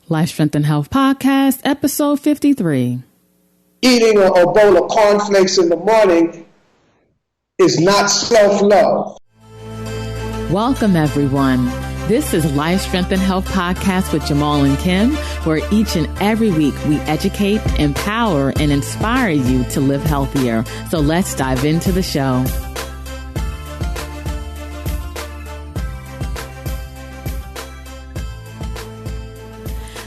Life, Strength, and Health Podcast, episode 53. Eating a bowl of cornflakes in the morning is not self-love. Welcome, everyone. This is Life, Strength, and Health Podcast with Jamal and Kim, where each and every week we educate, empower, and inspire you to live healthier. So let's dive into the show.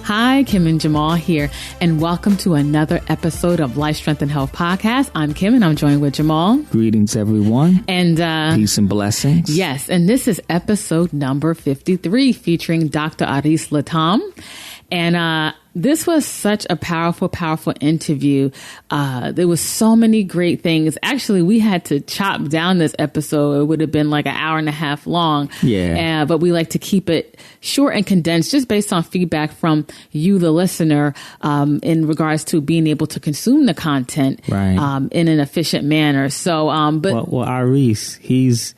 Hi, Kim and Jamal here, and welcome to another episode of Life, Strength, and Health Podcast. I'm Kim, and I'm joined with Jamal. Greetings, everyone. And peace and blessings. Yes, and this is episode number 53, featuring Dr. Aris LaTham. And this was such a powerful interview. There was so many great things. Actually, we had to chop down this episode. It would have been like an hour and a half long. Yeah. But we like to keep it short and condensed just based on feedback from you, the listener, in regards to being able to consume the content in an efficient manner. So, well, Aris, he's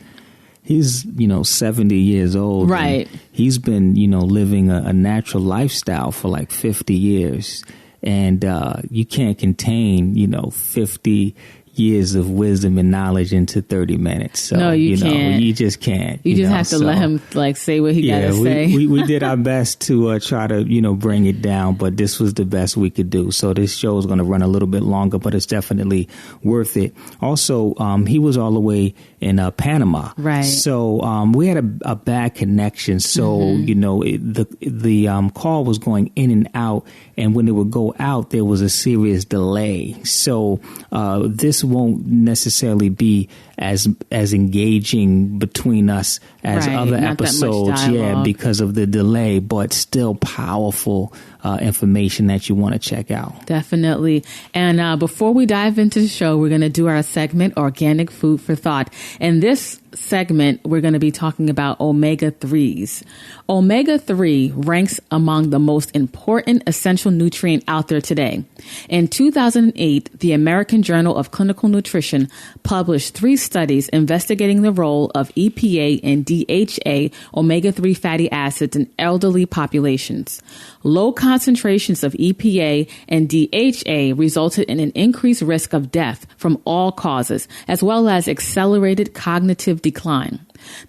70 years old. Right. He's been, living a natural lifestyle for like 50 years. And you can't contain, 50 years of wisdom and knowledge into 30 minutes. So, no, you can't. You just can't. You just have to let him say what he got to say. we did our best to try to, bring it down, but this was the best we could do. So this show is going to run a little bit longer, but it's definitely worth it. Also, he was all the way in Panama. Right. So we had a bad connection. So, the call was going in and out. And when it would go out, there was a serious delay. So this won't necessarily be as engaging between us as other episodes. Yeah, because of the delay, but still powerful information that you want to check out. Definitely. And before we dive into the show, we're going to do our segment, Organic Food for Thought. And this segment, we're going to be talking about omega-3s. Omega-3 ranks among the most important essential nutrient out there today. In 2008, the American Journal of Clinical Nutrition published 3 studies investigating the role of EPA and DHA omega-3 fatty acids in elderly populations. Low concentrations of EPA and DHA resulted in an increased risk of death from all causes, as well as accelerated cognitive decline.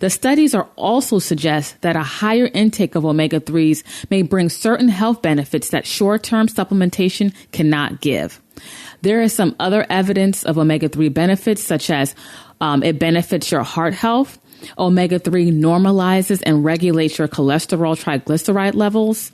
The studies are also suggest that a higher intake of omega-3s may bring certain health benefits that short-term supplementation cannot give. There is some other evidence of omega-3 benefits, such as it benefits your heart health. Omega-3 normalizes and regulates your cholesterol triglyceride levels.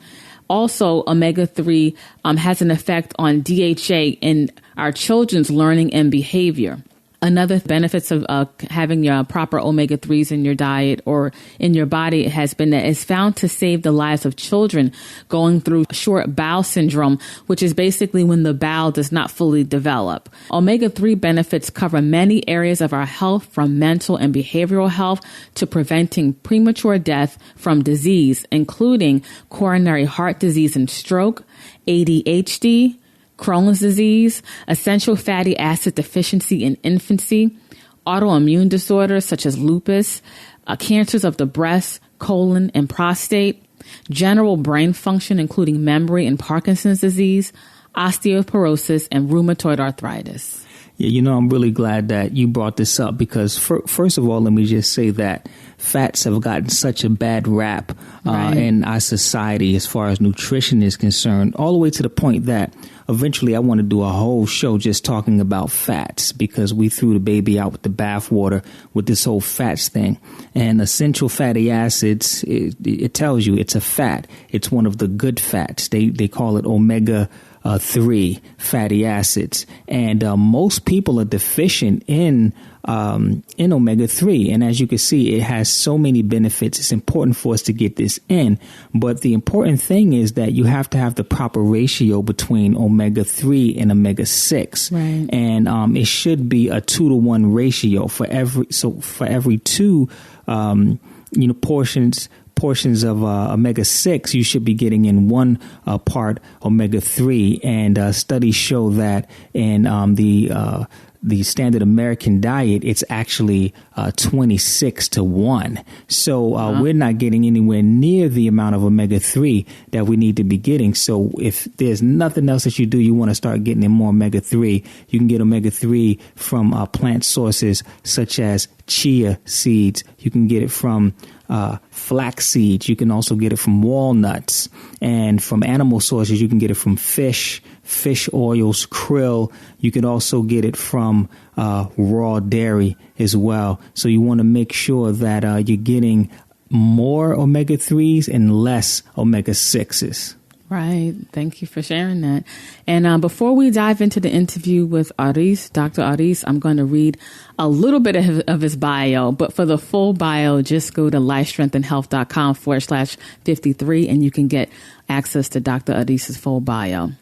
Also, omega-3 has an effect on DHA in our children's learning and behavior. Another benefits of having your proper omega-3s in your diet or in your body has been that it's found to save the lives of children going through short bowel syndrome, which is basically when the bowel does not fully develop. Omega-3 benefits cover many areas of our health, from mental and behavioral health to preventing premature death from disease, including coronary heart disease and stroke, ADHD, Crohn's disease, essential fatty acid deficiency in infancy, autoimmune disorders such as lupus, cancers of the breast, colon, and prostate, general brain function, including memory and Parkinson's disease, osteoporosis, and rheumatoid arthritis. Yeah, I'm really glad that you brought this up because, first of all, let me just say that fats have gotten such a bad rap in our society as far as nutrition is concerned, all the way to the point that eventually I want to do a whole show just talking about fats because we threw the baby out with the bathwater with this whole fats thing. And essential fatty acids, it tells you it's a fat. It's one of the good fats. They call it omega 3 fatty acids, and most people are deficient in omega-3. And as you can see, it has so many benefits. It's important for us to get this in. But the important thing is that you have to have the proper ratio between omega-3 and omega-6. Right. And it should be a 2-to-1 ratio for every 2 portions of omega-6, you should be getting in 1 part omega-3. And studies show that in the the standard American diet, it's actually 26 to 1. So we're not getting anywhere near the amount of omega-3 that we need to be getting. So if there's nothing else that you want to start getting in more omega-3, you can get omega-3 from plant sources such as chia seeds. You can get it from flax seeds. You can also get it from walnuts, and from animal sources, you can get it from fish oils, krill. You can also get it from raw dairy as well. So you want to make sure that you're getting more omega-3s and less omega-6s. Right. Thank you for sharing that. And before we dive into the interview with Aris, Dr. Aris, I'm going to read a little bit of his bio. But for the full bio, just go to lifestrengthandhealth.com/53 and you can get access to Dr. Aris's full bio.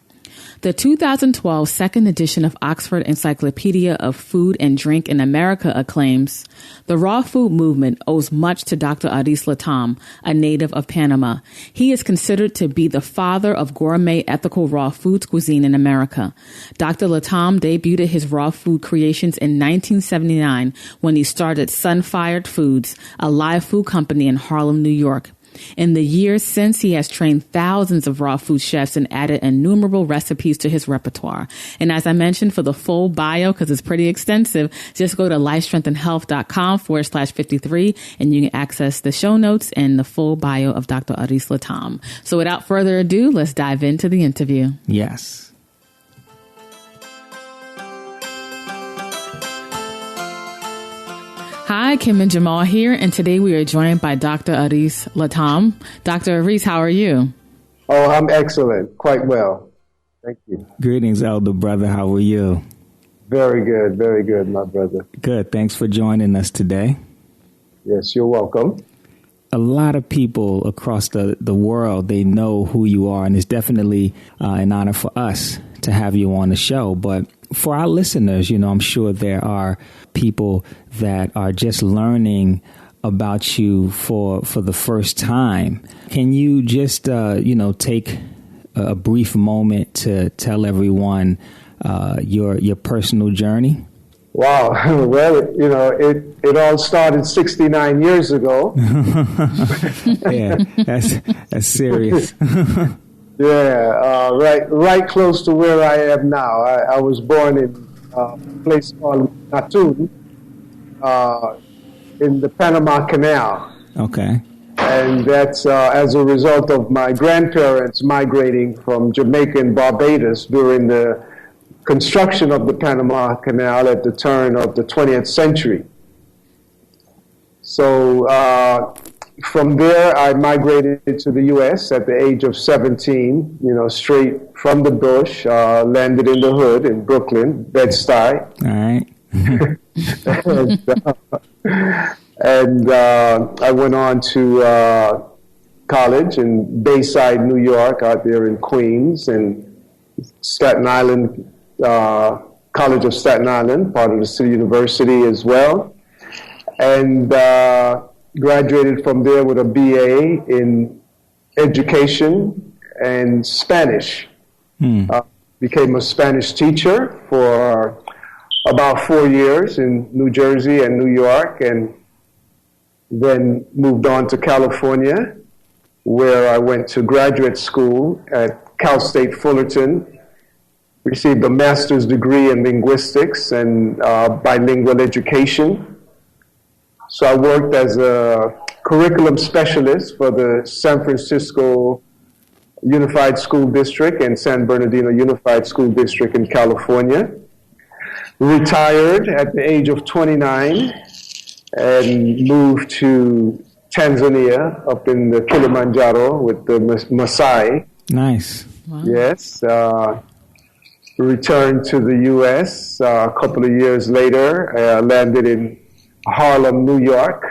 The 2012 second edition of Oxford Encyclopedia of Food and Drink in America acclaims, the raw food movement owes much to Dr. Aris LaTham, a native of Panama. He is considered to be the father of gourmet ethical raw foods cuisine in America. Dr. LaTham debuted his raw food creations in 1979 when he started Sunfired Foods, a live food company in Harlem, New York. In the years since, he has trained thousands of raw food chefs and added innumerable recipes to his repertoire. And as I mentioned, for the full bio, because it's pretty extensive, just go to lifestrengthandhealth.com/53 and you can access the show notes and the full bio of Dr. Aris LaTham. So without further ado, let's dive into the interview. Yes. Hi, Kim and Jamal here, and today we are joined by Dr. Aris LaTham. Dr. Aris, how are you? Oh, I'm excellent. Quite well. Thank you. Greetings, elder brother. How are you? Very good, my brother. Good. Thanks for joining us today. Yes, you're welcome. A lot of people across the world, they know who you are, and it's definitely an honor for us to have you on the show. But for our listeners, I'm sure there are people that are just learning about you for the first time. Can you just, take a brief moment to tell everyone your personal journey? Wow. Well, it all started 69 years ago. Yeah, that's serious. Yeah, right close to where I am now. I was born in a place called Natun in the Panama Canal. Okay. And that's as a result of my grandparents migrating from Jamaica and Barbados during the construction of the Panama Canal at the turn of the 20th century. So from there, I migrated to the U.S. at the age of 17, straight from the bush, landed in the hood in Brooklyn, Bed-Stuy. All right. and I went on to college in Bayside, New York, out there in Queens, and Staten Island, College of Staten Island, part of the City University as well. And graduated from there with a BA in education and Spanish. Became a Spanish teacher for about 4 years in New Jersey and New York, and then moved on to California, where I went to graduate school at Cal State Fullerton, received a master's degree in linguistics and bilingual education. So I worked as a curriculum specialist for the San Francisco Unified School District and San Bernardino Unified School District in California. Retired at the age of 29 and moved to Tanzania up in the Kilimanjaro with the Maasai. Nice. Wow. Yes. Returned to the U.S. A couple of years later. Landed in Harlem, New York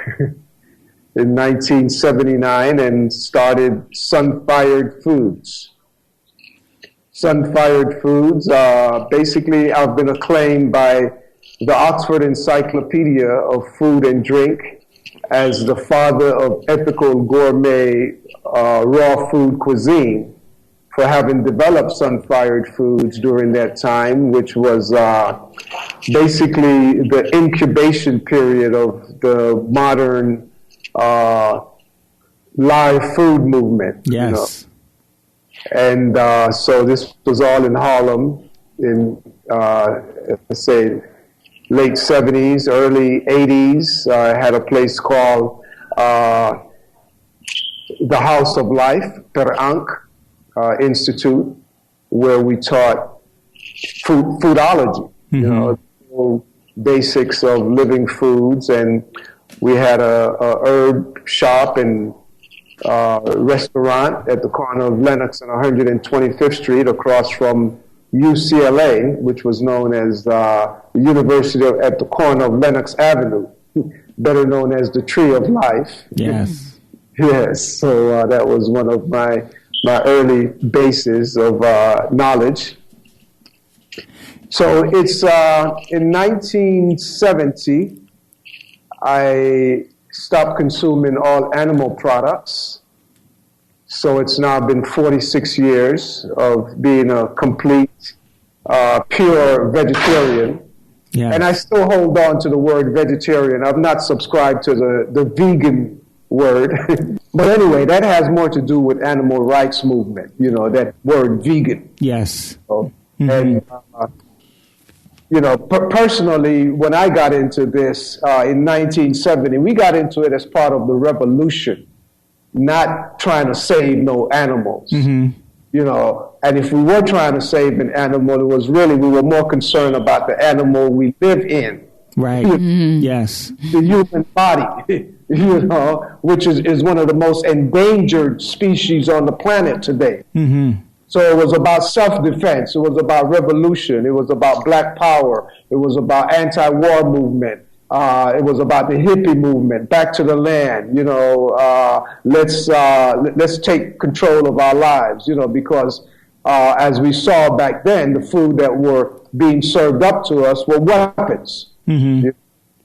in 1979 and started Sunfired Foods. Sunfired Foods, basically I've been acclaimed by the Oxford Encyclopedia of Food and Drink as the father of ethical gourmet raw food cuisine for having developed Sunfired Foods during that time, which was basically the incubation period of the modern live food movement. Yes. And so this was all in Harlem in, let's say, late 70s, early 80s. I had a place called the House of Life, Per Institute, where we taught foodology, basics of living foods. And we had a herb shop and restaurant at the corner of Lenox and 125th Street across from UCLA, which was known as the University at the corner of Lenox Avenue, better known as the Tree of Life. Yes. Yes. So that was one of my early bases of knowledge. So it's in 1970, I stopped consuming all animal products. So it's now been 46 years of being a complete, pure vegetarian. Yes. And I still hold on to the word vegetarian. I've not subscribed to the vegan word. But anyway, that has more to do with animal rights movement, that word vegan. Yes. So, and, personally, when I got into this in 1970, we got into it as part of the revolution, not trying to save no animals. And if we were trying to save an animal, it was really, we were more concerned about the animal we live in. Right. Yes. The human body, which is one of the most endangered species on the planet today. So it was about self-defense. It was about revolution. It was about black power. It was about anti-war movement. It was about the hippie movement, back to the land. Let's take control of our lives. Because as we saw back then, the food that were being served up to us were weapons. And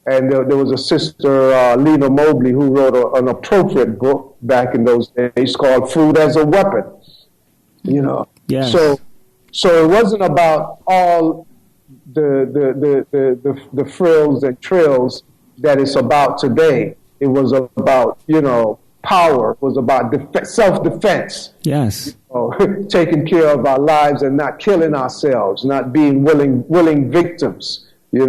there was a sister, Lena Mobley, who wrote an appropriate book back in those days called "Food as a Weapon." Yes. So it wasn't about all the frills and trills that it's about today. It was about power. It was about self-defense. Yes. Taking care of our lives and not killing ourselves, not being willing victims. Of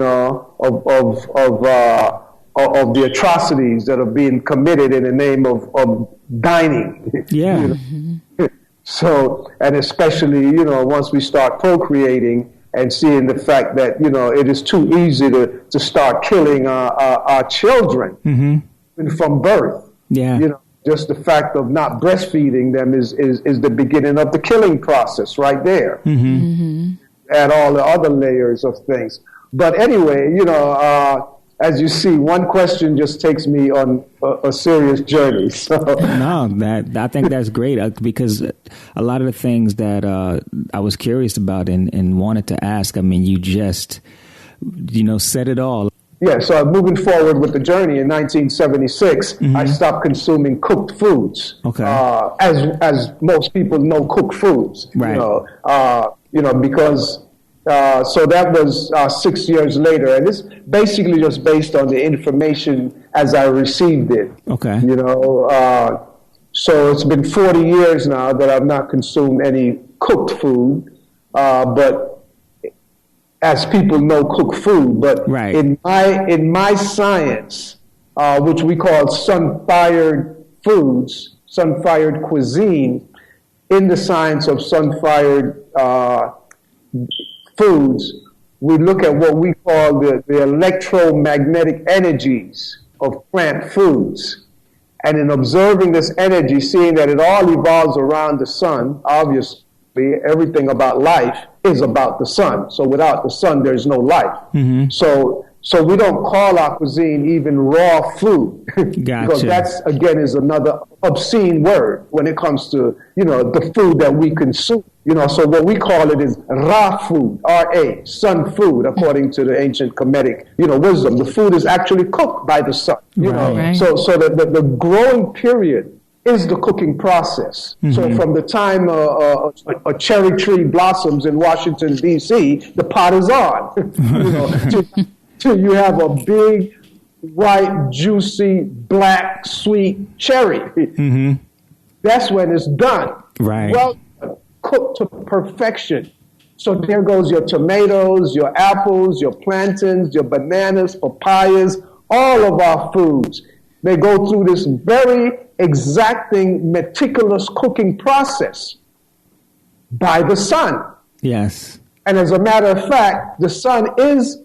the atrocities that are being committed in the name of dining. Yeah. So, and especially, once we start procreating and seeing the fact that, it is too easy to start killing our children from birth. Yeah. Just the fact of not breastfeeding them is the beginning of the killing process right there. Add all the other layers of things. But anyway, as you see, one question just takes me on a serious journey. So. No, I think that's great because a lot of the things that I was curious about and wanted to ask, you just, said it all. Yeah, so moving forward with the journey in 1976, I stopped consuming cooked foods. Okay. As most people know, cooked foods. Right. Because. So that was 6 years later, and it's basically just based on the information as I received it. Okay. So it's been 40 years now that I've not consumed any cooked food, but as people know, cooked food. But right. in my science, which we call Sunfired Foods, Sunfired Cuisine, in the science of Sunfired foods, we look at what we call the electromagnetic energies of plant foods. And in observing this energy, seeing that it all evolves around the sun, obviously everything about life is about the sun. So without the sun, there's no life. So we don't call our cuisine even raw food. Gotcha. Because that's, again, is another obscene word when it comes to, the food that we consume. So what we call it is Ra food, R-A, sun food, according to the ancient Kemetic, wisdom. The food is actually cooked by the sun, Right. So the growing period is the cooking process. So from the time a cherry tree blossoms in Washington, D.C., the pot is on. Till you have a big, white, juicy, black, sweet cherry. That's when it's done. Right. Well, cooked to perfection. So there goes your tomatoes, your apples, your plantains, your bananas, papayas, all of our foods. They go through this very exacting, meticulous cooking process by the sun. Yes. And as a matter of fact, the sun is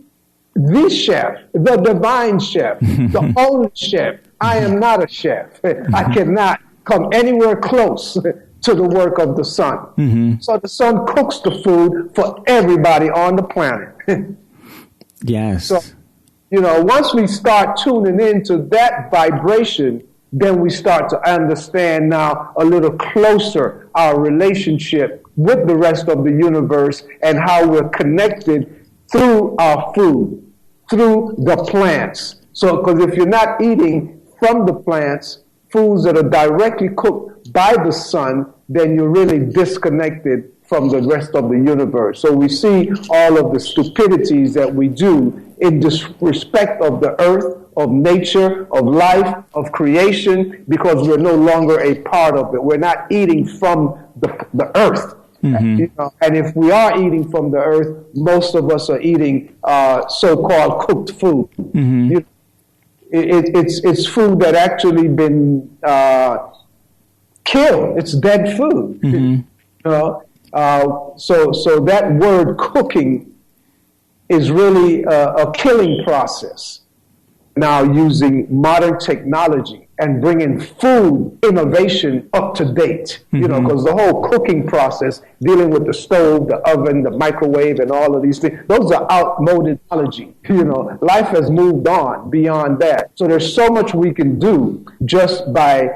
the chef, the divine chef, the only chef. I am not a chef. I cannot come anywhere close to the work of the sun. So the sun cooks the food for everybody on the planet. Yes. So, once we start tuning into that vibration, then we start to understand now a little closer our relationship with the rest of the universe and how we're connected through our food, through the plants. So, because if you're not eating from the plants, foods that are directly cooked by the sun, then you're really disconnected from the rest of the universe. So we see all of the stupidities that we do in disrespect of the earth, of nature, of life, of creation, because we're no longer a part of it. We're not eating from the earth. And if we are eating from the earth, most of us are eating so-called cooked food. It's food that actually been killed. It's dead food. So that word cooking is really a killing process. Now using modern technology and bringing food innovation up to date, because the whole cooking process, dealing with the stove, the oven, the microwave, and all of these things, those are outmoded technology. Life has moved on beyond that. So there's so much we can do just by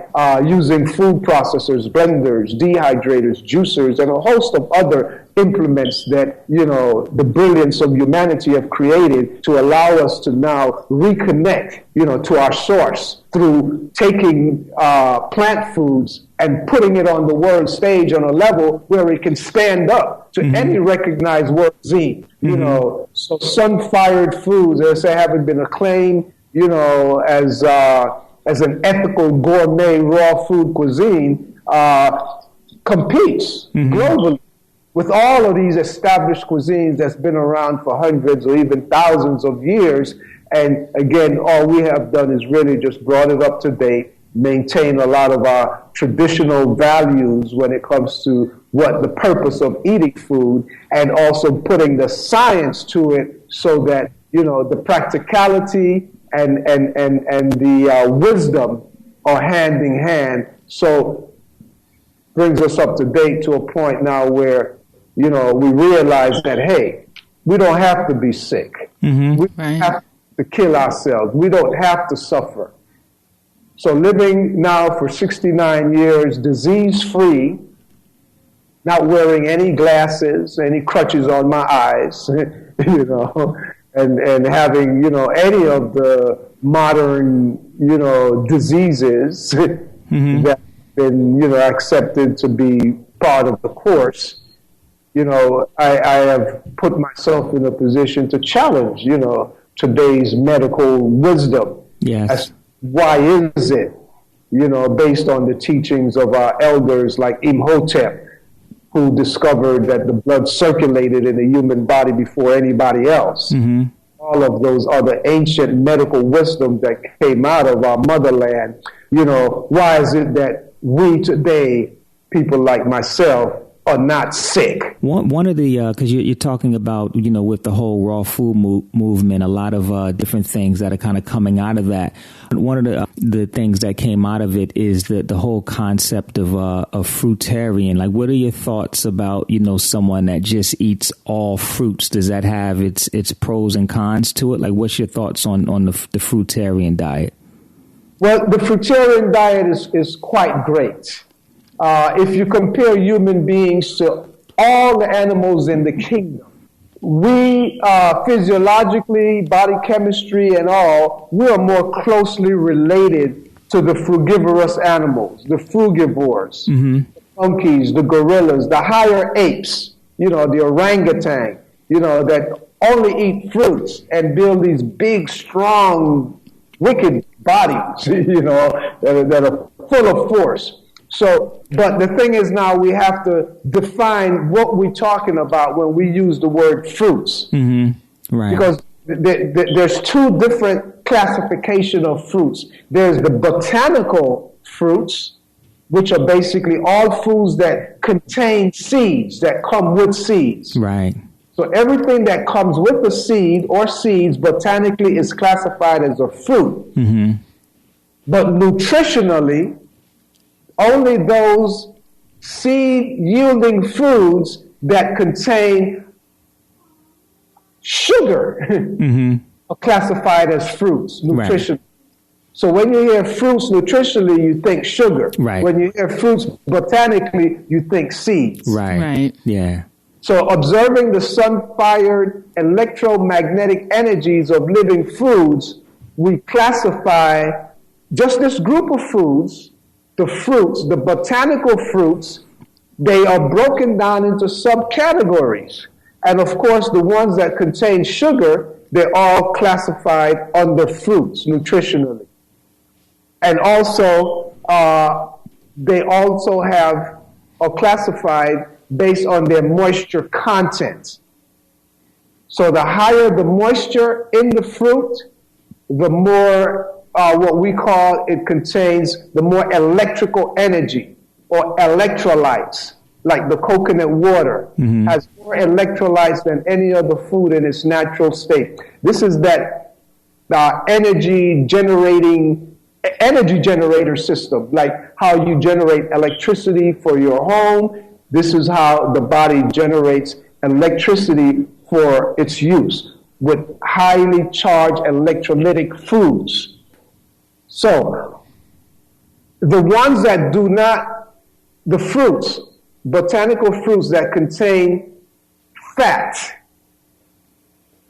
using food processors, blenders, dehydrators, juicers, and a host of other implements that, the brilliance of humanity have created to allow us to now reconnect, to our source through taking plant foods and putting it on the world stage on a level where it can stand up to any recognized world cuisine. So Sunfired Foods, as I say, having been acclaimed, as an ethical gourmet raw food cuisine, competes globally with all of these established cuisines that's been around for hundreds or even thousands of years. And again, all we have done is really just brought it up to date, maintain a lot of our traditional values when it comes to what the purpose of eating food, and also putting the science to it so that, the practicality and the wisdom are hand in hand. So brings us up to date to a point now where, we realize that, hey, we don't have to be sick. We don't have to kill ourselves. We don't have to suffer. So living now for 69 years, disease-free, not wearing any glasses, any crutches on my eyes, and having, any of the modern, diseases that have been, accepted to be part of the course. I have put myself in a position to challenge, today's medical wisdom. Yes. Why is it, based on the teachings of our elders like Imhotep, who discovered that the blood circulated in the human body before anybody else. All of those other ancient medical wisdom that came out of our motherland. Why is it that we today, people like myself, are not sick? One of the, because you're talking about, with the whole raw food movement, a lot of different things that are kind of coming out of that. One of the things that came out of it is the whole concept of fruitarian. Like, what are your thoughts about, someone that just eats all fruits? Does that have its pros and cons to it? Like, what's your thoughts on the fruitarian diet? Well, the fruitarian diet is quite great. If you compare human beings to all the animals in the kingdom, we physiologically, body chemistry and all, we are more closely related to the frugivorous animals, the frugivores, the monkeys, the gorillas, the higher apes, the orangutan, that only eat fruits and build these big, strong, wicked bodies, that are full of force. So, but the thing is now we have to define what we're talking about when we use the word fruits. Right. Because there's two different classification of fruits. There's the botanical fruits, which are basically all foods that contain seeds, that come with seeds. Right. So everything that comes with a seed or seeds botanically is classified as a fruit. But nutritionally, only those seed-yielding foods that contain sugar are classified as fruits, nutrition. Right. So when you hear fruits nutritionally, you think sugar. Right. When you hear fruits botanically, you think seeds. Right. Yeah. So observing the sun-fired electromagnetic energies of living foods, we classify just this group of foods, the fruits, the botanical fruits. They are broken down into subcategories. And of course, the ones that contain sugar, they're all classified under fruits nutritionally. And also, they also are classified based on their moisture content. So the higher the moisture in the fruit, the more what we call it contains, the more electrical energy or electrolytes, like the coconut water has more electrolytes than any other food in its natural state. This is that energy generator system, like how you generate electricity for your home. This is how the body generates electricity for its use with highly charged electrolytic foods. So the ones that do not, the fruits, botanical fruits that contain fat,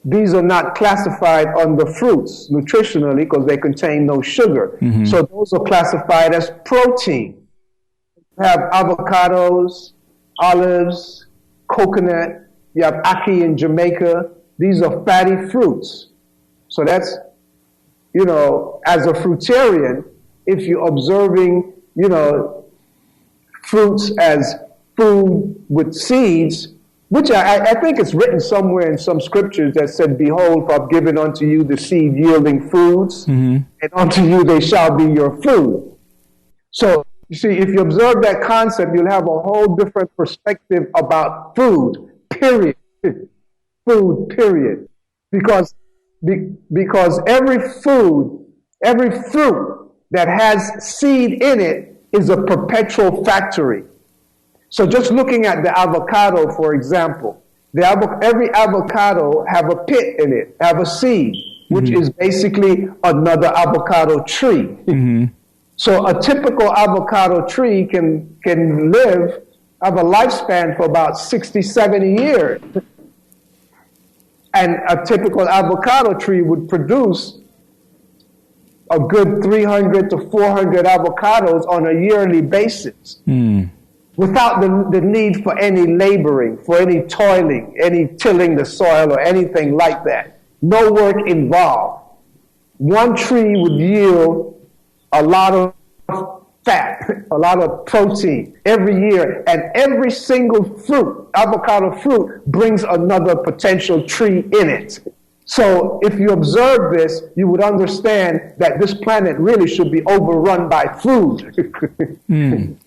these are not classified under fruits nutritionally because they contain no sugar. So those are classified as protein. You have avocados, olives, coconut, you have ackee in Jamaica. These are fatty fruits. So that's, as a fruitarian, if you're observing, fruits as food with seeds, which I think it's written somewhere in some scriptures that said, behold, I've given unto you the seed-yielding foods, and unto you they shall be your food. So, you see, if you observe that concept, you'll have a whole different perspective about food, period. Food, period. Because every fruit that has seed in it is a perpetual factory. So just looking at the avocado, for example, every avocado have a pit in it, have a seed, which is basically another avocado tree. So a typical avocado tree can have a lifespan for about 60, 70 years. And a typical avocado tree would produce a good 300 to 400 avocados on a yearly basis. Without the need for any laboring, for any toiling, any tilling the soil or anything like that. No work involved. One tree would yield a lot of fat, a lot of protein every year, and every single fruit, avocado fruit, brings another potential tree in it. So if you observe this, you would understand that this planet really should be overrun by food.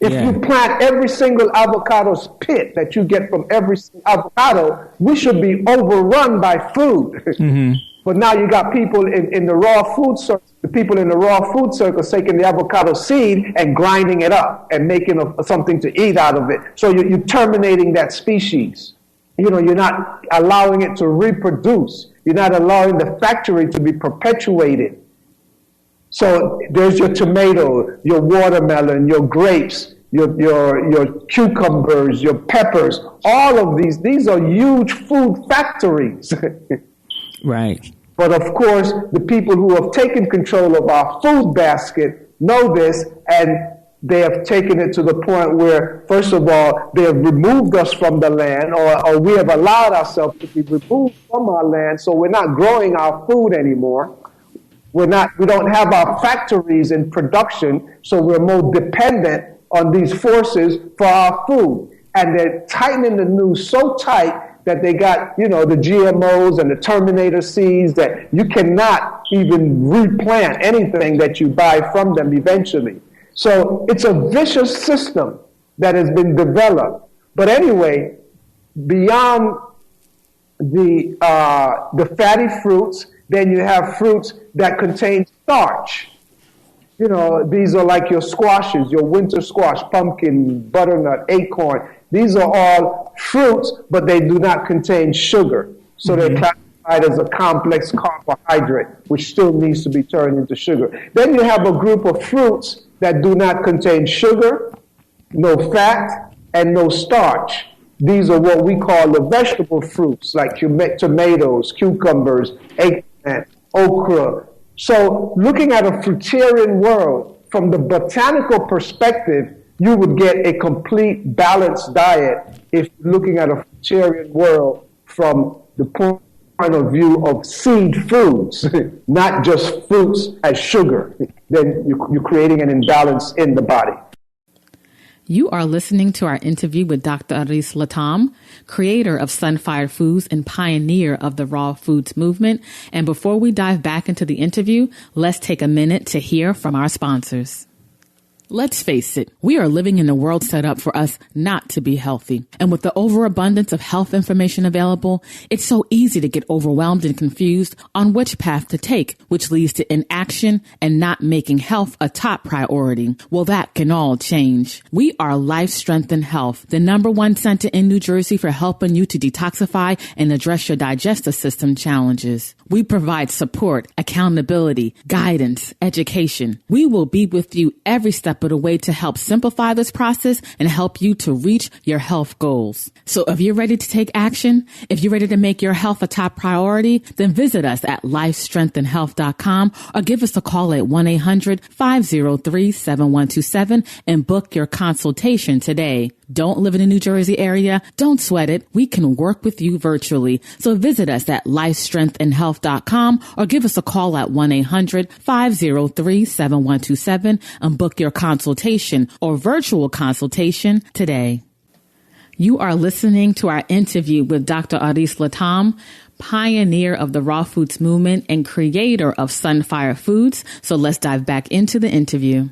If you plant every single avocado's pit that you get from every avocado, we should be overrun by food. But now you got people in the raw food circle, the people in the raw food circle taking the avocado seed and grinding it up and making something to eat out of it. So you're terminating that species. You're not allowing it to reproduce. You're not allowing the factory to be perpetuated. So there's your tomato, your watermelon, your grapes, your cucumbers, your peppers. All of these are huge food factories. Right. But of course, the people who have taken control of our food basket know this, and they have taken it to the point where, first of all, they have removed us from the land, or we have allowed ourselves to be removed from our land, so we're not growing our food anymore. We don't have our factories in production, so we're more dependent on these forces for our food. And they're tightening the noose so tight that they got, the GMOs and the Terminator seeds that you cannot even replant anything that you buy from them eventually. So it's a vicious system that has been developed. But anyway, beyond the fatty fruits, then you have fruits that contain starch. These are like your squashes, your winter squash, pumpkin, butternut, acorn. These are all fruits, but they do not contain sugar. So they're classified as a complex carbohydrate, which still needs to be turned into sugar. Then you have a group of fruits that do not contain sugar, no fat, and no starch. These are what we call the vegetable fruits, like tomatoes, cucumbers, eggplant, okra. So looking at a fruitarian world, from the botanical perspective, you would get a complete balanced diet if looking at a fruitarian world from the point of view of seed foods, not just fruits as sugar. Then you're creating an imbalance in the body. You are listening to our interview with Dr. Aris LaTham, creator of Sunfired Foods and pioneer of the raw foods movement. And before we dive back into the interview, let's take a minute to hear from our sponsors. Let's face it, we are living in a world set up for us not to be healthy. And with the overabundance of health information available, it's so easy to get overwhelmed and confused on which path to take, which leads to inaction and not making health a top priority. Well, that can all change. We are Life Strength and Health, the #1 center in New Jersey for helping you to detoxify and address your digestive system challenges. We provide support, accountability, guidance, education. We will be with you every step of the way to help simplify this process and help you to reach your health goals. So if you're ready to take action, if you're ready to make your health a top priority, then visit us at lifestrengthandhealth.com or give us a call at 1-800-503-7127 and book your consultation today. Don't live in the New Jersey area? Don't sweat it. We can work with you virtually. So visit us at lifestrengthandhealth.com or give us a call at 1-800-503-7127 and book your consultation or virtual consultation today. You are listening to our interview with Dr. Aris LaTham, pioneer of the raw foods movement and creator of Sunfired Foods. So let's dive back into the interview.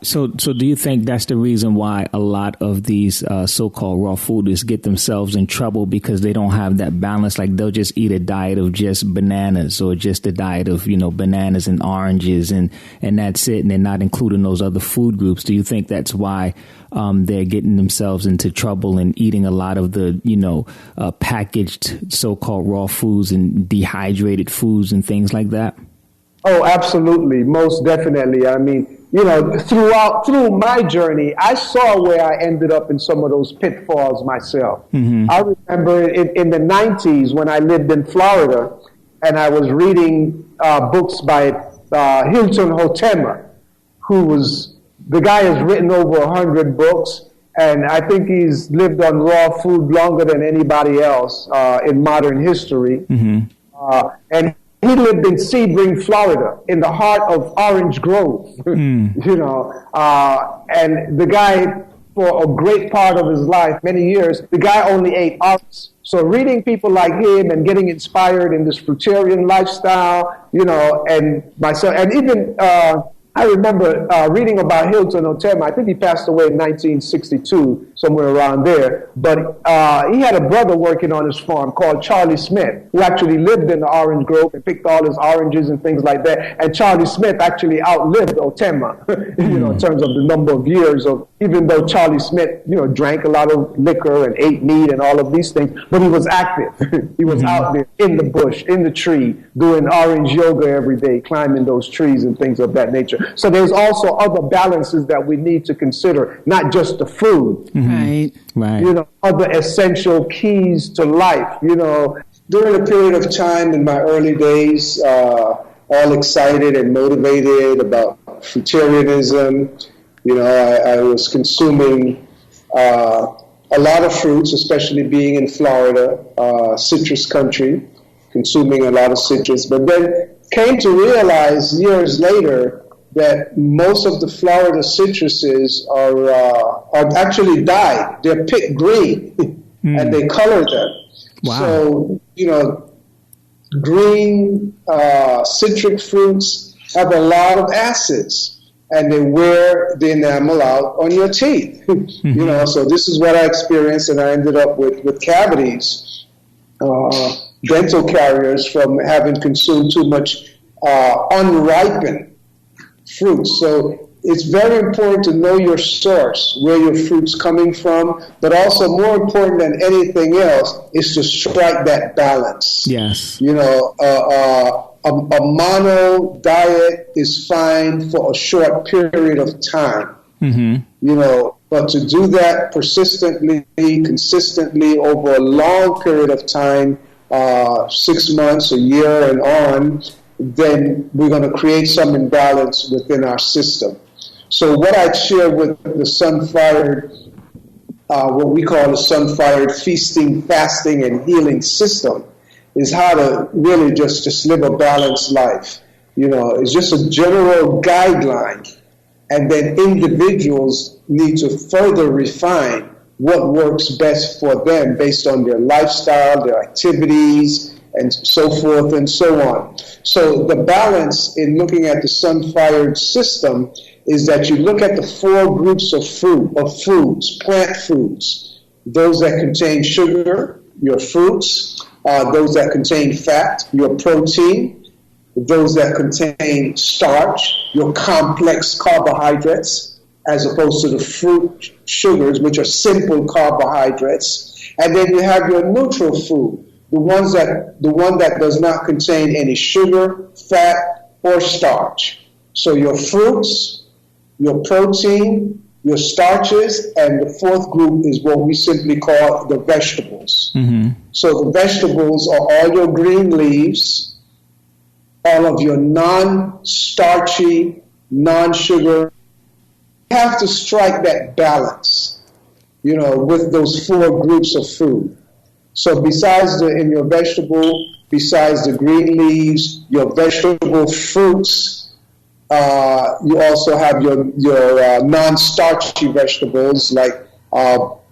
So do you think that's the reason why a lot of these so-called raw foodies get themselves in trouble, because they don't have that balance? Like they'll just eat a diet of just bananas or just a diet of, bananas and oranges and that's it. And they're not including those other food groups. Do you think that's why they're getting themselves into trouble and eating a lot of the, packaged so-called raw foods and dehydrated foods and things like that? Oh, absolutely. Most definitely. I mean, through my journey, I saw where I ended up in some of those pitfalls myself. Mm-hmm. I remember in the 90s when I lived in Florida and I was reading books by Hilton Hotema, the guy has written over 100 books, and I think he's lived on raw food longer than anybody else in modern history. Mm-hmm. And he lived in Sebring, Florida, in the heart of Orange Grove, and the guy, for a great part of his life, many years, the guy only ate oranges. So reading people like him and getting inspired in this fruitarian lifestyle, and myself, and even I remember reading about Hilton Hotema. I think he passed away in 1962, somewhere around there. But he had a brother working on his farm called Charlie Smith, who actually lived in the orange grove and picked all his oranges and things like that. And Charlie Smith actually outlived Hotema, in terms of the number of years of, even though Charlie Smith, drank a lot of liquor and ate meat and all of these things, but he was active. He was out there in the bush, in the tree, doing orange yoga every day, climbing those trees and things of that nature. So there's also other balances that we need to consider, not just the food. Right. Other essential keys to life. During a period of time in my early days, all excited and motivated about fruitarianism. I was consuming a lot of fruits, especially being in Florida, citrus country, consuming a lot of citrus. But then came to realize years later that most of the Florida citruses are actually dyed. They're picked green, and they color them. Wow. So, green citric fruits have a lot of acids, and they wear the enamel out on your teeth. So this is what I experienced, and I ended up with cavities, dental caries from having consumed too much unripened fruits. So it's very important to know your source, where your fruit's coming from, but also more important than anything else is to strike that balance. Yes. A mono diet is fine for a short period of time. But to do that persistently, consistently over a long period of time, 6 months, a year and on, then we're going to create some imbalance within our system. So what I share with the Sunfired, what we call the Sunfired feasting, fasting, and healing system, is how to really just live a balanced life. It's just a general guideline, and then individuals need to further refine what works best for them based on their lifestyle, their activities, and so forth and so on. So the balance in looking at the Sunfired system is that you look at the 4 groups of foods, plant foods, those that contain sugar, your fruits, those that contain fat, your protein, those that contain starch, your complex carbohydrates, as opposed to the fruit sugars, which are simple carbohydrates. And then you have your neutral food, the one that does not contain any sugar, fat, or starch. So your fruits, your protein, your starches, and the 4th group is what we simply call the vegetables. So the vegetables are all your green leaves, all of your non-starchy, non-sugar. You have to strike that balance, with those 4 groups of food. So besides in your vegetable, besides the green leaves, your vegetable fruits, you also have your non-starchy vegetables like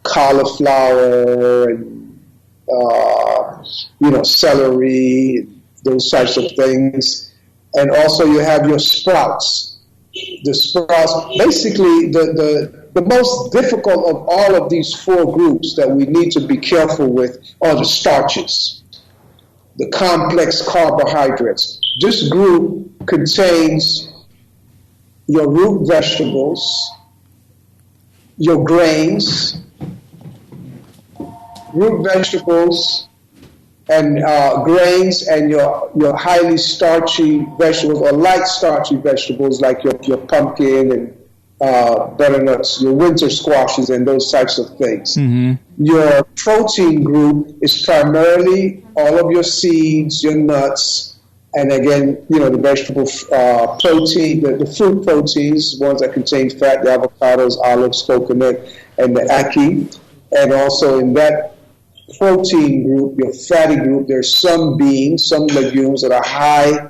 cauliflower and celery, those types of things, and also you have your sprouts. The sprouts, basically, the most difficult of all of these 4 groups that we need to be careful with are the starches, the complex carbohydrates. This group contains your root vegetables, your grains, root vegetables, and grains, and your highly starchy vegetables or light starchy vegetables like your pumpkin and butternuts, your winter squashes, and those types of things. Your protein group is primarily all of your seeds, your nuts, and again, the vegetable protein, the fruit proteins, ones that contain fat, the avocados, olives, coconut, and the ackee. And also in that protein group, your fatty group, there's some beans, some legumes that are high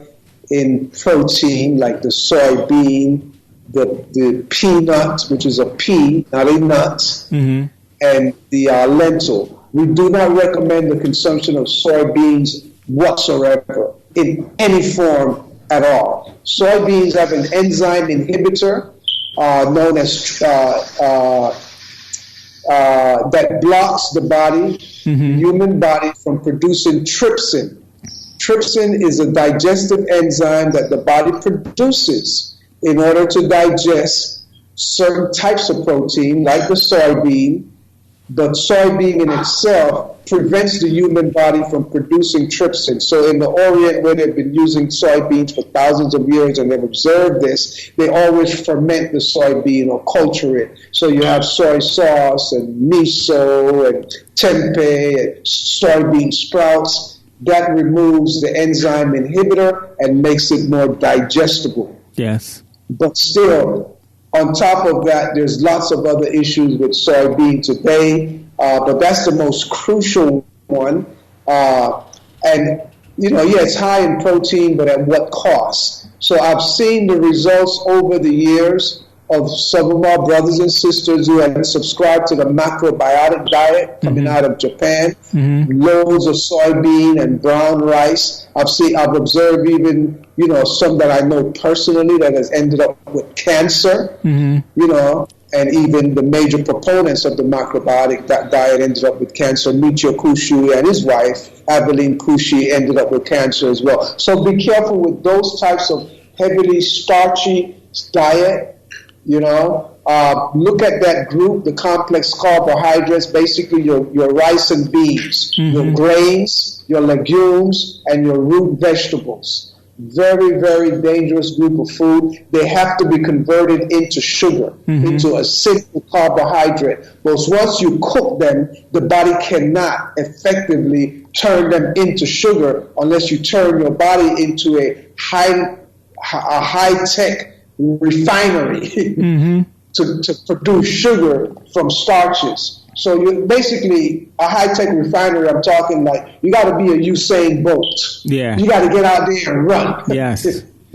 in protein, like the soybean, the peanut, which is a pea, not a nut, and the lentil. We do not recommend the consumption of soybeans whatsoever in any form at all. Soybeans have an enzyme inhibitor known as that blocks the body, human body, from producing trypsin. Trypsin is a digestive enzyme that the body produces in order to digest certain types of protein, like the soybean. But soybean in itself prevents the human body from producing trypsin. So in the Orient, where they've been using soybeans for thousands of years and they've observed this, they always ferment the soybean or culture it. So you have soy sauce and miso and tempeh and soybean sprouts. That removes the enzyme inhibitor and makes it more digestible. Yes. But still, on top of that, there's lots of other issues with soybean today, but that's the most crucial one. And, it's high in protein, but at what cost? So I've seen the results over the years of some of our brothers and sisters who have subscribed to the macrobiotic diet coming out of Japan, loads of soybean and brown rice. I've observed even, some that I know personally that has ended up with cancer, and even the major proponents of the macrobiotic diet ended up with cancer. Michio Kushi and his wife, Aveline Kushi, ended up with cancer as well. So be careful with those types of heavily starchy diet. Look at that group, the complex carbohydrates, basically your rice and beans, your grains, your legumes, and your root vegetables. Very, very dangerous group of food. They have to be converted into sugar, into a simple carbohydrate. Because once you cook them, the body cannot effectively turn them into sugar unless you turn your body into a high-tech refinery to produce sugar from starches. So you're basically a high-tech refinery. I'm talking like you got to be a Usain Bolt. Yeah. You got to get out there and run. Yes.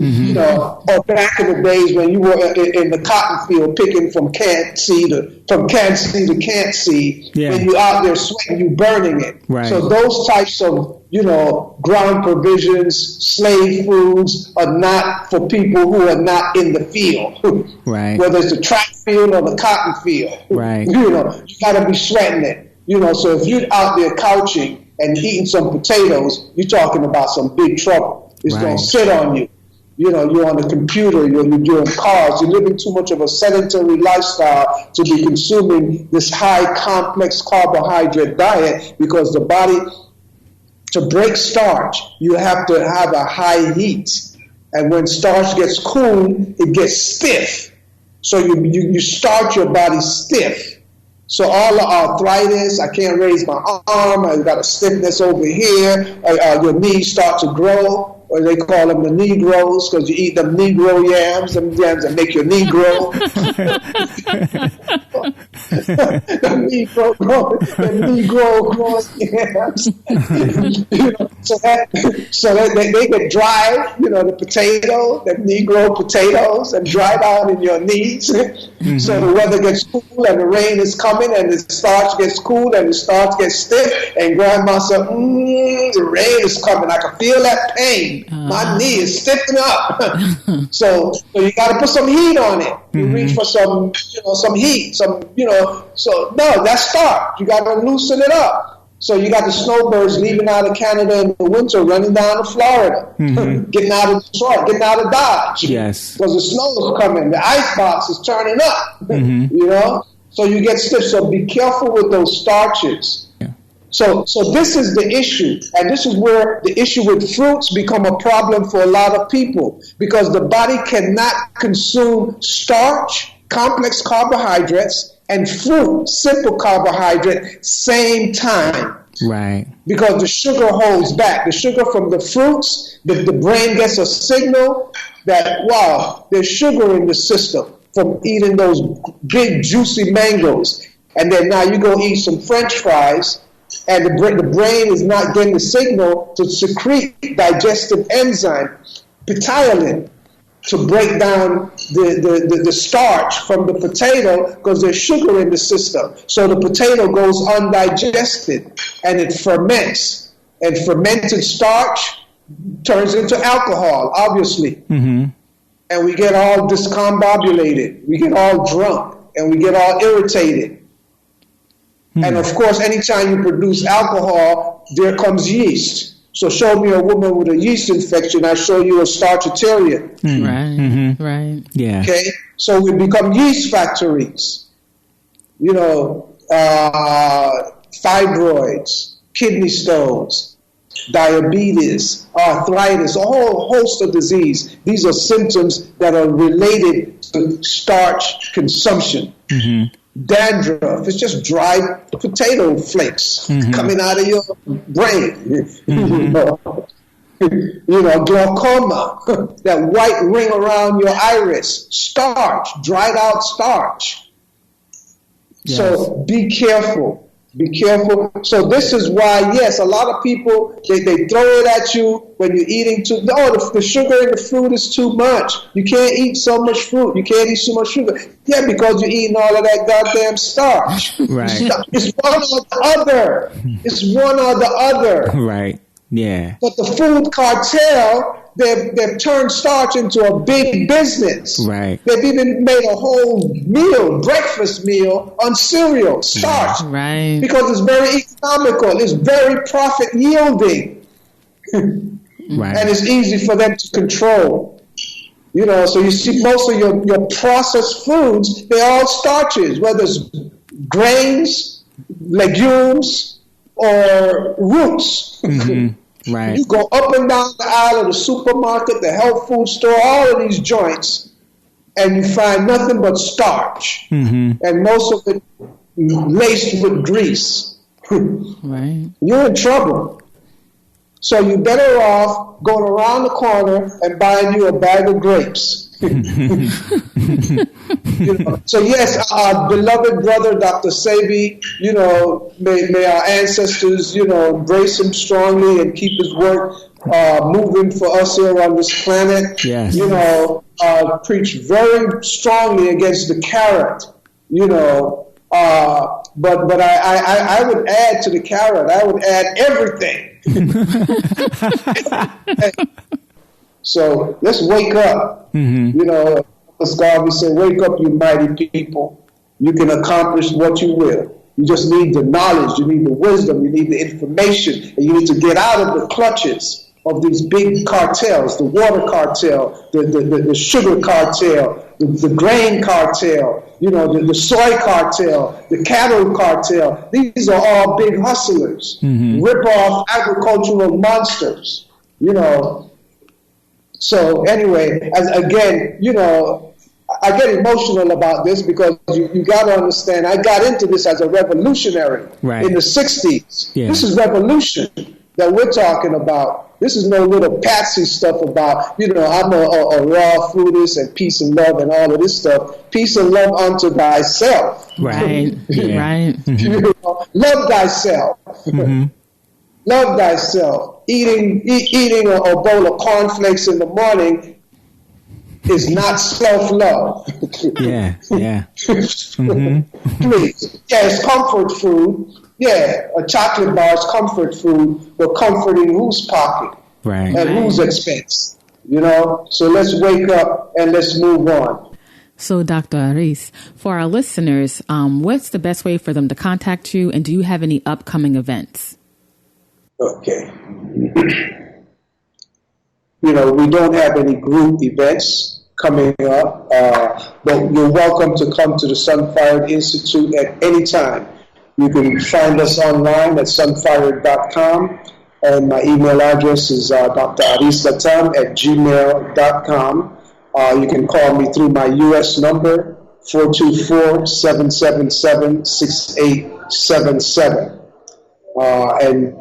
Or back in the days when you were in the cotton field picking from can't see to can't see, and you out there sweating, you burning it. Right. So those types of ground provisions, slave foods are not for people who are not in the field. Right. Whether it's the track field or the cotton field. Right. You got to be sweating it. So if you're out there couching and eating some potatoes, you're talking about some big trouble. It's going to sit on you. You're on the computer, you're doing cars, you're living too much of a sedentary lifestyle to be consuming this high complex carbohydrate diet, because the body, to break starch, you have to have a high heat. And when starch gets cool, it gets stiff. So you start your body stiff. So all the arthritis, I can't raise my arm, I got a stiffness over here, your knees start to grow. Or they call them the Negroes, because you eat them Negro yams, them yams that make your knee grow. the Negro grows yams. So they get dried, the potato, the Negro potatoes, and dried out in your knees. So the weather gets cool and the rain is coming and the starch gets cool and the starch gets stiff. And grandma said, the rain is coming. I can feel that pain. My knee is stiffening up. So you got to put some heat on it. You reach for some heat, so no, that's starch. You got to loosen it up. So you got the snowbirds leaving out of Canada in the winter, running down to Florida, getting out of Detroit, getting out of Dodge. Yes. Because the snow is coming. The ice box is turning up, So you get stiff. So be careful with those starches. So this is the issue, and this is where the issue with fruits become a problem for a lot of people, because the body cannot consume starch, complex carbohydrates, and fruit, simple carbohydrate, same time. Right. Because the sugar holds back. The sugar from the fruits, the brain gets a signal that, wow, there's sugar in the system from eating those big, juicy mangoes. And then now you go eat some French fries, and the brain is not getting the signal to secrete digestive enzyme, ptyalin, to break down the starch from the potato, because there's sugar in the system. So the potato goes undigested and it ferments. And fermented starch turns into alcohol, obviously. And we get all discombobulated. We get all drunk and we get all irritated. And of course, anytime you produce alcohol, there comes yeast. So show me a woman with a yeast infection, I show you a starchitarian. Right. Yeah. Okay? So we become yeast factories. Fibroids, kidney stones, diabetes, arthritis, a whole host of disease. These are symptoms that are related to starch consumption. Dandruff, it's just dried potato flakes coming out of your brain. glaucoma, that white ring around your iris, starch, dried out starch. Yes. So be careful. Be careful. So this is why, yes, a lot of people, they throw it at you when you're eating too. Oh, the sugar in the fruit is too much. You can't eat so much fruit. You can't eat so much sugar. Yeah, because you're eating all of that goddamn starch. Right. It's one or the other. It's one or the other. Right. Yeah. But the food cartel, they've turned starch into a big business. Right. They've even made a whole meal, breakfast meal, on cereal, starch. Right. Because it's very economical. It's very profit yielding. Right. And it's easy for them to control. So you see most of your processed foods, they're all starches, whether it's grains, legumes, or roots. Mm-hmm. Right. You go up and down the aisle of the supermarket, the health food store, all of these joints, and you find nothing but starch. Mm-hmm. And most of it laced with grease. Right. You're in trouble. So you're better off going around the corner and buying you a bag of grapes. So yes, our beloved brother, Dr. Sebi, may our ancestors, embrace him strongly and keep his work moving for us here on this planet. Yes. Preach very strongly against the carrot. But I would add to the carrot. I would add everything. So let's wake up. Mm-hmm. As Garvey said, wake up, you mighty people. You can accomplish what you will. You just need the knowledge, you need the wisdom, you need the information, and you need to get out of the clutches of these big cartels, the water cartel, the sugar cartel, the grain cartel, the soy cartel, the cattle cartel. These are all big hustlers, rip-off agricultural monsters, So anyway, I get emotional about this because you got to understand, I got into this as a revolutionary in the 60s. Yeah. This is revolution that we're talking about. This is no little patsy stuff about, I'm a raw foodist and peace and love and all of this stuff. Peace and love unto thyself. Right, right. Love thyself. Mm-hmm. Love thyself. Eating a bowl of cornflakes in the morning is not self-love. Yeah. Mm-hmm. Please. Yeah, it's comfort food. Yeah, a chocolate bar is comfort food, but comforting whose pocket? Right. At whose expense? So let's wake up and let's move on. So, Dr. Aris, for our listeners, what's the best way for them to contact you, and do you have any upcoming events? Okay. We don't have any group events coming up, but you're welcome to come to the Sunfired Institute at any time. You can find us online at sunfired.com, and my email address is drarisLatham@gmail.com. You can call me through my U.S. number, 424-777-6877. And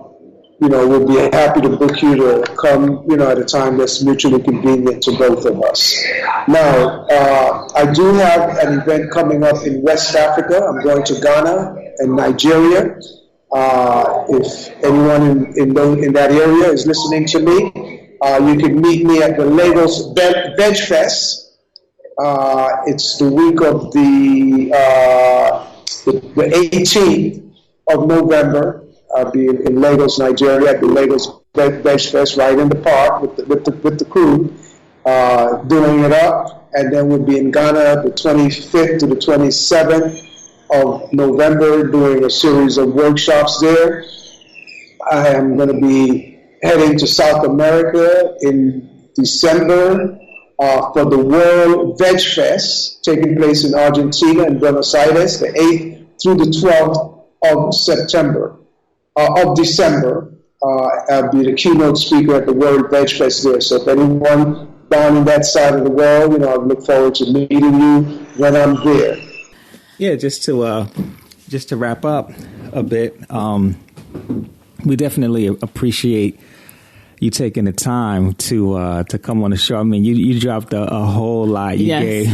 we'll be happy to book you to come, at a time that's mutually convenient to both of us. Now, I do have an event coming up in West Africa. I'm going to Ghana and Nigeria. If anyone in that area is listening to me, you can meet me at the Lagos Veg Fest. It's the week of the 18th of November. I'll be in Lagos, Nigeria, at the Lagos Veg Fest, right in the park with the crew, doing it up. And then we'll be in Ghana the 25th to the 27th of November, doing a series of workshops there. I am going to be heading to South America in December for the World Veg Fest, taking place in Argentina in Buenos Aires, the 8th through the 12th of December. I'll be the keynote speaker at the World Veg Fest there. So if anyone down in that side of the world, I look forward to meeting you when I'm there. Yeah, just to wrap up a bit, we definitely appreciate you taking the time to come on the show. I mean, you dropped a whole lot. You gave,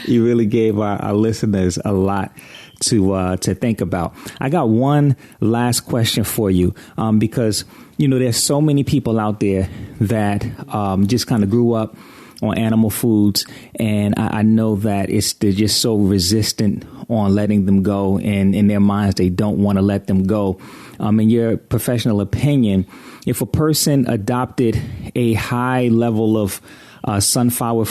you really gave our listeners a lot to think about. I got one last question for you, because there's so many people out there that just kind of grew up on animal foods, and I know that they're just so resistant on letting them go, and in their minds they don't want to let them go. In your professional opinion, if a person adopted a high level of sunfired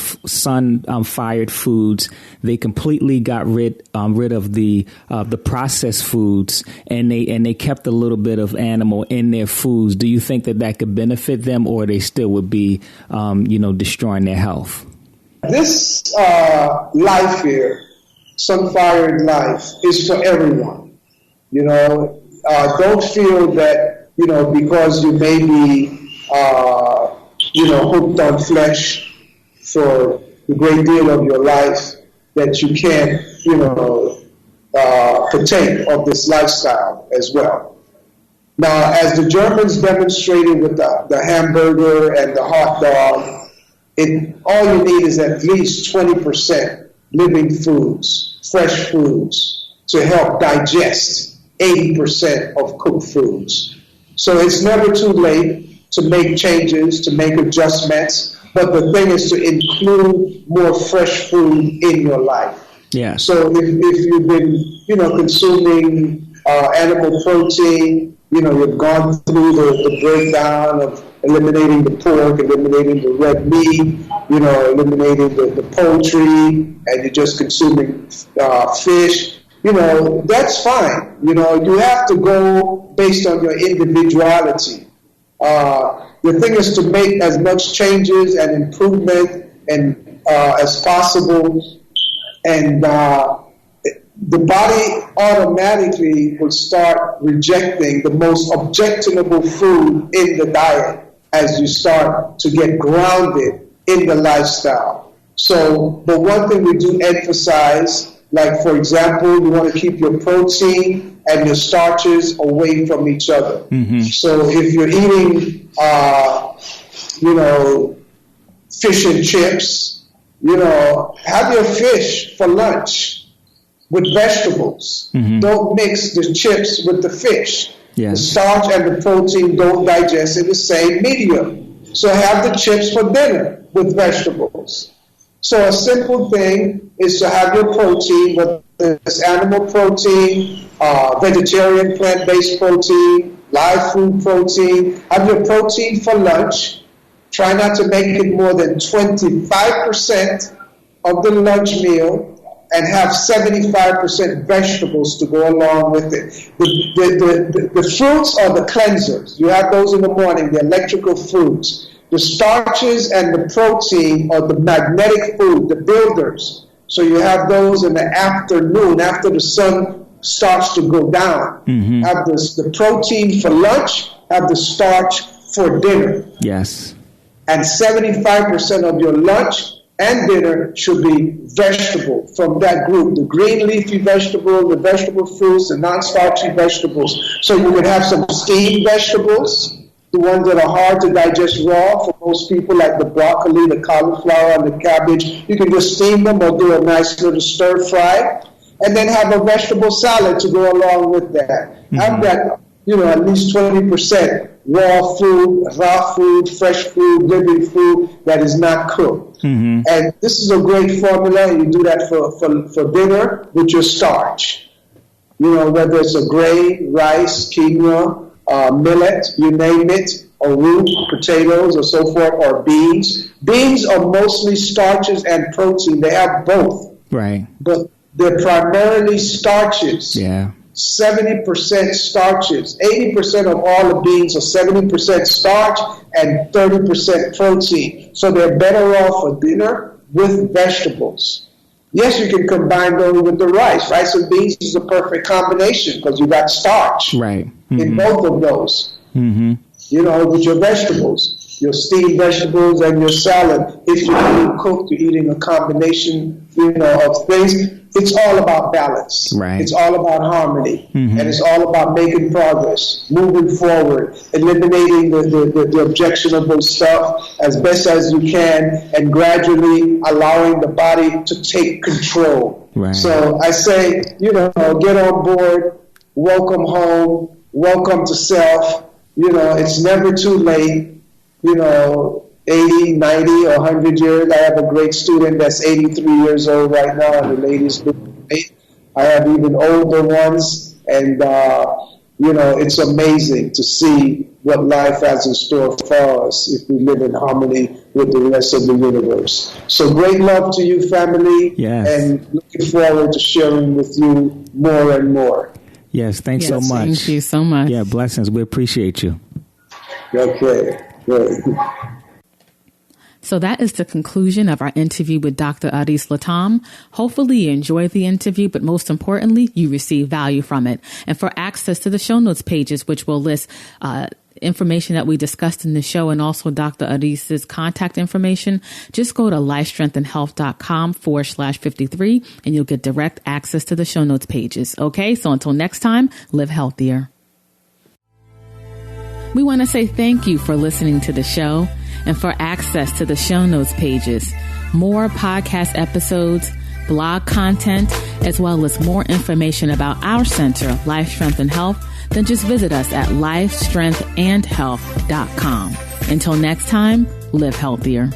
foods, they completely got rid of the processed foods, and they kept a little bit of animal in their foods, do you think that could benefit them, or they still would be destroying their health? This life here, Sunfired life, is for everyone. Don't feel that because you may be hooked on flesh for a great deal of your life, that you can't, partake of this lifestyle as well. Now, as the Germans demonstrated with the hamburger and the hot dog, all you need is at least 20% living foods, fresh foods, to help digest 80% of cooked foods. So it's never too late to make changes, to make adjustments, but the thing is to include more fresh food in your life. Yeah. So if you've been, consuming animal protein, you've gone through the breakdown of eliminating the pork, eliminating the red meat, eliminating the poultry, and you're just consuming fish, that's fine. You have to go based on your individuality. The thing is to make as much changes and improvement as possible, and the body automatically will start rejecting the most objectionable food in the diet as you start to get grounded in the lifestyle. So, but one thing we do emphasize, like for example, you want to keep your protein and your starches away from each other. Mm-hmm. So if you're eating, fish and chips, have your fish for lunch with vegetables. Mm-hmm. Don't mix the chips with the fish. Yeah. The starch and the protein don't digest in the same medium. So have the chips for dinner with vegetables. So a simple thing is to have your protein, whether it's animal protein, vegetarian plant-based protein, live food protein. Have your protein for lunch. Try not to make it more than 25% of the lunch meal, and have 75% vegetables to go along with it. The fruits are the cleansers. You have those in the morning, the electrical foods. The starches and the protein are the magnetic food, the builders. So you have those in the afternoon after the sun starts to go down. Mm-hmm. Have the protein for lunch, have the starch for dinner. Yes. And 75% of your lunch and dinner should be vegetable from that group, the green leafy vegetables, the vegetable fruits, the non-starchy vegetables. So you could have some steamed vegetables, the ones that are hard to digest raw for most people, like the broccoli, the cauliflower, and the cabbage. You can just steam them or do a nice little stir fry, and then have a vegetable salad to go along with that. Mm-hmm. Have that, at least 20% raw food, fresh food, living food that is not cooked. Mm-hmm. And this is a great formula. You do that for dinner with your starch. Whether it's a grain, rice, quinoa, millet, you name it, or root, potatoes, or so forth, or beans. Beans are mostly starches and protein. They have both. Right. But they're primarily starches. Yeah. 70% starches. 80% of all the beans are 70% starch and 30% protein. So they're better off for dinner with vegetables. Yes, you can combine those with the rice. Rice and beans is a perfect combination because you got starch in both of those. Mm-hmm. With your vegetables, your steamed vegetables and your salad. If you're eating cooked, you're eating a combination, of things. it's all about balance. Right. It's all about harmony. And it's all about making progress, moving forward, eliminating the objectionable stuff as best as you can, and gradually allowing the body to take control. Right. So I say, get on board, welcome home, welcome to self. It's never too late. 80, 90, or 100 years. I have a great student that's 83 years old right now, and the lady's doing great. I have even older ones, and, it's amazing to see what life has in store for us if we live in harmony with the rest of the universe. So great love to you, family, and looking forward to sharing with you more and more. Yes, thanks so much. Thank you so much. Yeah, blessings. We appreciate you. Okay, good. So that is the conclusion of our interview with Dr. Aris LaTham. Hopefully you enjoyed the interview, but most importantly, you received value from it. And for access to the show notes pages, which will list information that we discussed in the show and also Dr. Aris's contact information, just go to lifestrengthandhealth.com/53 and you'll get direct access to the show notes pages. Okay, so until next time, live healthier. We want to say thank you for listening to the show and for access to the show notes pages, more podcast episodes, blog content, as well as more information about our center, Life, Strength, and Health, then just visit us at lifestrengthandhealth.com. Until next time, live healthier.